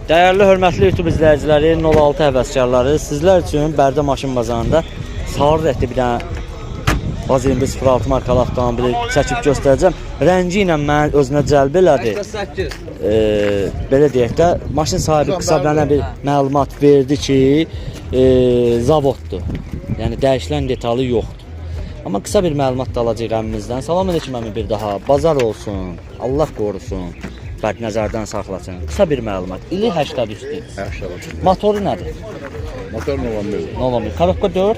Değerli hörmətli YouTube izləyiciləri, 06 həvəskarları, sizlər üçün Bərdə maşın bazarında sarı rəhdə bir dənə Baz 06 markalı avtomobili çəkib göstərəcəm. Rəngi ilə məni özünə cəlb elədi. Belə deyək də, maşın sahibi qısa bir məlumat verdi ki, zavoddur. Yəni dəyişilən detalı yoxdur. Amma qısa bir məlumat da alacaq əmimizdən. Salam aleyküm əmi bir daha. Bazar olsun. Allah qorusun. Bak nəzərdən saxlasın. Qısa bir məlumat. İli 83-dür. 83. Motoru nədir? Motor 91. 91. Korobka 4.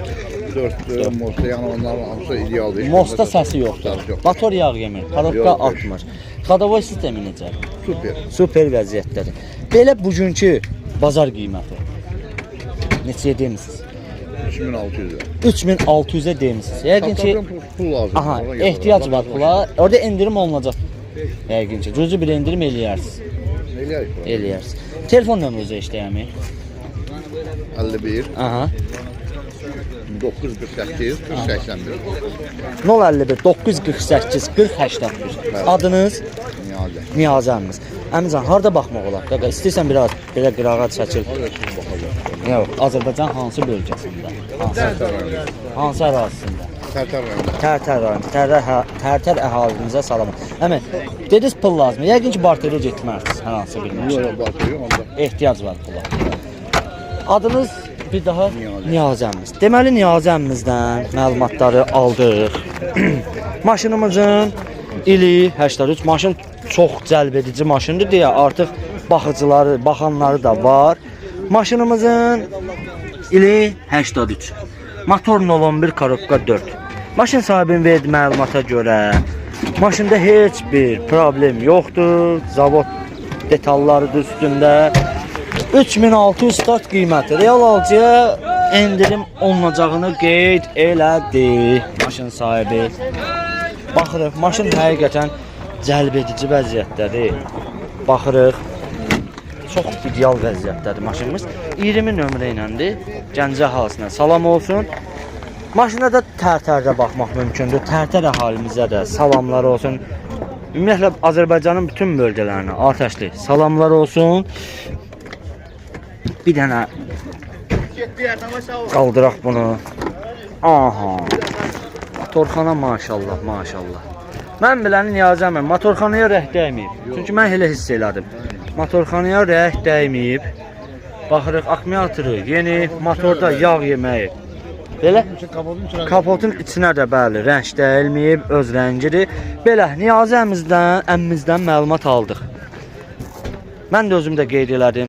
4 Mosta yəni onların hamısı idealdır. Mosta səsi yoxdur. Motor yağ yemir. Korobka 60. Xadavoy sistemi necə? Super. Super vəziyyətdədir. Belə bugünkü bazar qiyməti neçəyə demisiniz? 3600 lira. 3600-ə demisiniz. Yəqin ki, pul lazım. aha, ehtiyac var pula. Orada endirim olunacaq. Yəqin ki, cüzi bir endirim eləyərsiniz. Eləyərsiniz. Telefon nömrənizi işləyəmi? 51 Aha. 948 481. 051 948 4081. Adınız? Niyazi. Niyazi əmimiz. Əmizən, harda baxmaq olar? Dəqiq, istəyirsən biraz belə qırağa çəkil. Yox, Azərbaycan hansı bölgəsində? Hansı ərazisində? Tərtər rayonu. Tərtər əhalimizə salam. Əmi, dediniz pul lazım. Yəqin ki, barterə getməlisiniz hər hansı bir maşın. Yox, barteri onda. Ehtiyac var pula. Adınız bir daha? Niyazi əmimiz. Deməli, Niyazi əmimizdən məlumatları aldıq. Maşınımızın ili 83. Maşın çox cəlb edici maşındır deyə artıq baxıcıları, baxanları da var. Maşınımızın ili 83. Motor 011 korobka 4. Maşın sahibinin verdiyi məlumata görə maşında heç bir problem yoxdur. Zavod detalları da üstündə. 3600 start qiyməti. Real alıcıya endirim olunacağını qeyd elədi maşın sahibi. Baxırıq, maşın həqiqətən cəlb edici vəziyyətdədir. Baxırıq, çox ideal vəziyyətdədir maşınımız. 20 nömrə iləndir. Gəncə əhalisinə salam olsun. Maşına da tərtərdə baxmaq mümkündür. Tərtər əhalimizə də salamlar olsun. Ümumiyyətlə Azərbaycanın bütün bölgələrinə atəşli salamlar olsun. Bir dənə qaldıraq bunu. Aha. Motorxana maşallah, maşallah. Mən biləni Niyazi əmi, motorxanaya rəh dəyməyib. Çünki mən elə hiss elədim. Motorxanaya rəh dəyməyib. Baxırıq, akkumulatoru yeni, motorda yağ yeməyi. Belə kapotun içinə də bəli, rəng dəyilməyib, öz rəngidir. Belə Niyazi əmimizdən məlumat aldıq. Mən də özüm də qeyd elədim.